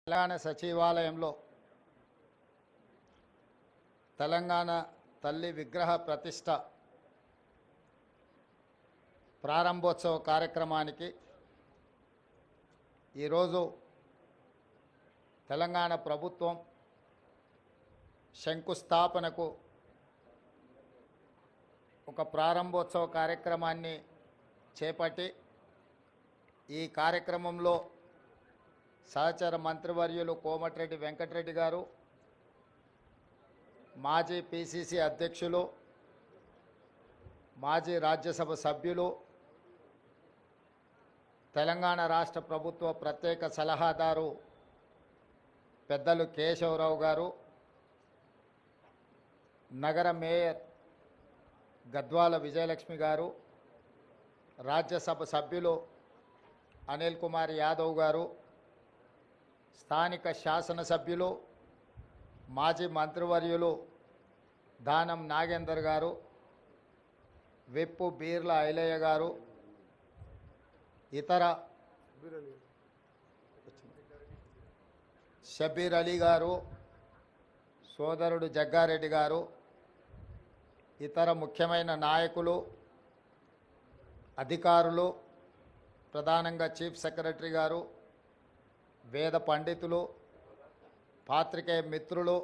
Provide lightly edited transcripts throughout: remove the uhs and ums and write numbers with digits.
తెలంగాణ సచివాలయంలో తెలంగాణ తల్లి విగ్రహ ప్రతిష్ట ప్రారంభోత్సవ కార్యక్రమానికి ఈరోజు తెలంగాణ ప్రభుత్వం శంకుస్థాపనకు ఒక ప్రారంభోత్సవ కార్యక్రమాన్ని చేపట్టి ఈ కార్యక్రమంలో సహచర మంత్రివర్యులు కోమటిరెడ్డి వెంకటరెడ్డి గారు, మాజీ పిసిసి అధ్యక్షులు, మాజీ రాజ్యసభ సభ్యులు, తెలంగాణ రాష్ట్ర ప్రభుత్వ ప్రత్యేక సలహాదారు పెద్దలు కేశవరావు గారు, నగర మేయర్ గద్వాల విజయలక్ష్మి గారు, రాజ్యసభ సభ్యులు అనిల్ కుమార్ యాదవ్ గారు, స్థానిక శాసనసభ్యులు మాజీ మంత్రివర్యులు దానం నాగేందర్ గారు, విప్పు బీర్ల ఐలయ్య గారు, ఇతర షబీర్ అలీ గారు, సోదరుడు జగ్గారెడ్డి గారు, ఇతర ముఖ్యమైన నాయకులు, అధికారులు, ప్రధానంగా చీఫ్ సెక్రటరీ గారు, వేద పండితులు, పాత్రికేయ మిత్రులు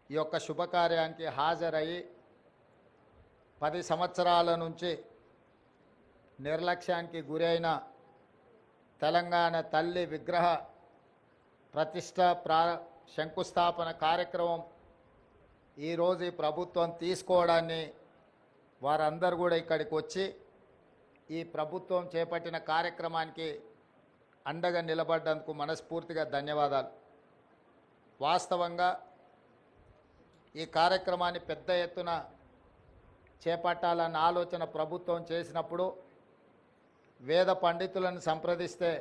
ఈ యొక్క శుభకార్యానికి హాజరయ్యి 10 సంవత్సరాల నుంచి నిర్లక్ష్యానికి గురైన తెలంగాణ తల్లి విగ్రహ ప్రతిష్ట శంకుస్థాపన కార్యక్రమం ఈరోజు ఈ ప్రభుత్వం తీసుకోవడాన్ని వారందరూ కూడా ఇక్కడికి వచ్చి ఈ ప్రభుత్వం చేపట్టిన కార్యక్రమానికి అండగా నిలబడ్డందుకు మనస్ఫూర్తిగా ధన్యవాదాలు. వాస్తవంగా ఈ కార్యక్రమాన్ని పెద్ద ఎత్తున చేపట్టాలన్న ఆలోచన ప్రభుత్వం చేసినప్పుడు వేద పండితులను సంప్రదిస్తే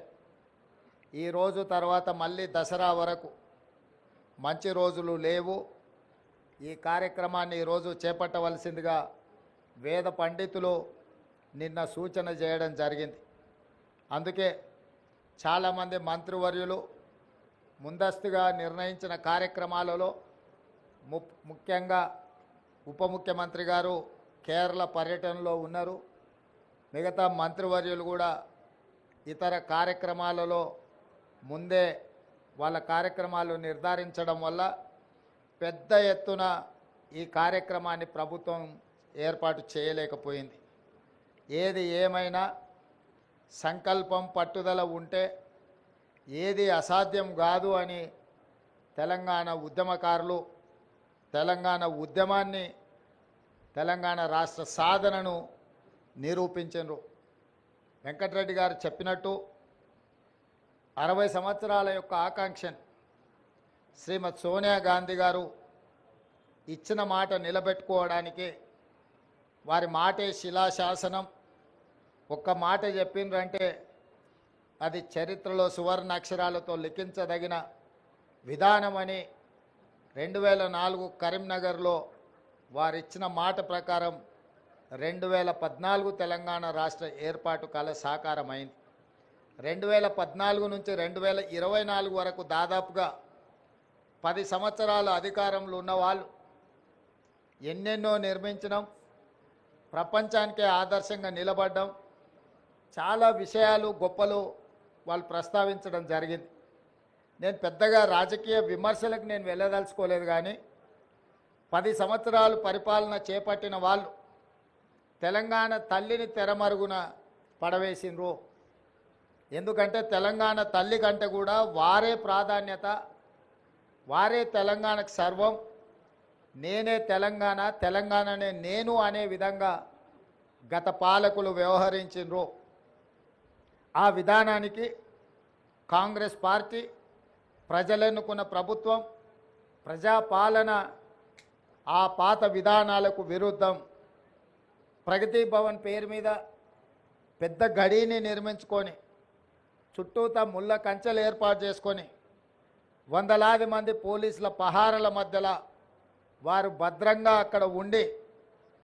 ఈరోజు తర్వాత మళ్ళీ దసరా వరకు మంచి రోజులు లేవు, ఈ కార్యక్రమాన్ని ఈరోజు చేపట్టవలసిందిగా వేద పండితులు నిన్న సూచన చేయడం జరిగింది. అందుకే చాలామంది మంత్రివర్యులు ముందస్తుగా నిర్ణయించిన కార్యక్రమాలలో ముఖ్యంగా ఉప ముఖ్యమంత్రి గారు కేరళ పర్యటనలో ఉన్నారు. మిగతా మంత్రివర్యులు కూడా ఇతర కార్యక్రమాలలో ముందే వాళ్ళ కార్యక్రమాలు నిర్ధారించడం వల్ల పెద్ద ఎత్తున ఈ కార్యక్రమాన్ని ప్రభుత్వం ఏర్పాటు చేయలేకపోయింది. ఏది ఏమైనా సంకల్పం పట్టుదల ఉంటే ఏది అసాధ్యం కాదు అని తెలంగాణ ఉద్యమకారులు తెలంగాణ ఉద్యమాన్ని తెలంగాణ రాష్ట్ర సాధనను నిరూపించారు. వెంకటరెడ్డి గారు చెప్పినట్టు 60 సంవత్సరాల యొక్క ఆకాంక్షను శ్రీమతి సోనియా గాంధీ గారు ఇచ్చిన మాట నిలబెట్టుకోవడానికి వారి మాటే శిలాశాసనం. ఒక్క మాట చెప్పిండ్రంటే అది చరిత్రలో సువర్ణ అక్షరాలతో లిఖించదగిన విధానమని 2004 కరీంనగర్లో వారిచ్చిన మాట ప్రకారం 2014 తెలంగాణ రాష్ట్ర ఏర్పాటు కల సాకారమైంది. 2014 నుంచి 2024 వరకు దాదాపుగా 10 సంవత్సరాల అధికారంలో ఉన్నవాళ్ళు ఎన్నెన్నో నిర్మించడం, ప్రపంచానికే ఆదర్శంగా నిలబడడం, చాలా విషయాలు గొప్పలు వాళ్ళు ప్రస్తావించడం జరిగింది. నేను పెద్దగా రాజకీయ విమర్శలకు నేను వెళ్ళదలుచుకోలేదు, కానీ 10 సంవత్సరాలు పరిపాలన చేపట్టిన వాళ్ళు తెలంగాణ తల్లిని తెరమరుగున పడవేసిండ్రు. ఎందుకంటే తెలంగాణ తల్లి కంటే కూడా వారే ప్రాధాన్యత, వారే తెలంగాణకు సర్వం, నేనే తెలంగాణ, తెలంగాణనే నేను అనే విధంగా గత పాలకులు వ్యవహరించిండ్రు. ఆ విధానానికి కాంగ్రెస్ పార్టీ, ప్రజలెన్నుకున్న ప్రభుత్వం, ప్రజాపాలన ఆ పాత విధానాలకు విరుద్ధం ప్రగతి భవన్ పేరు మీద పెద్ద గడిని నిర్మించుకొని చుట్టూతా ముళ్ళ కంచెలు ఏర్పాటు చేసుకొని వందలాది మంది పోలీసుల పహారాల మధ్యలో వారు భద్రంగా అక్కడ ఉండి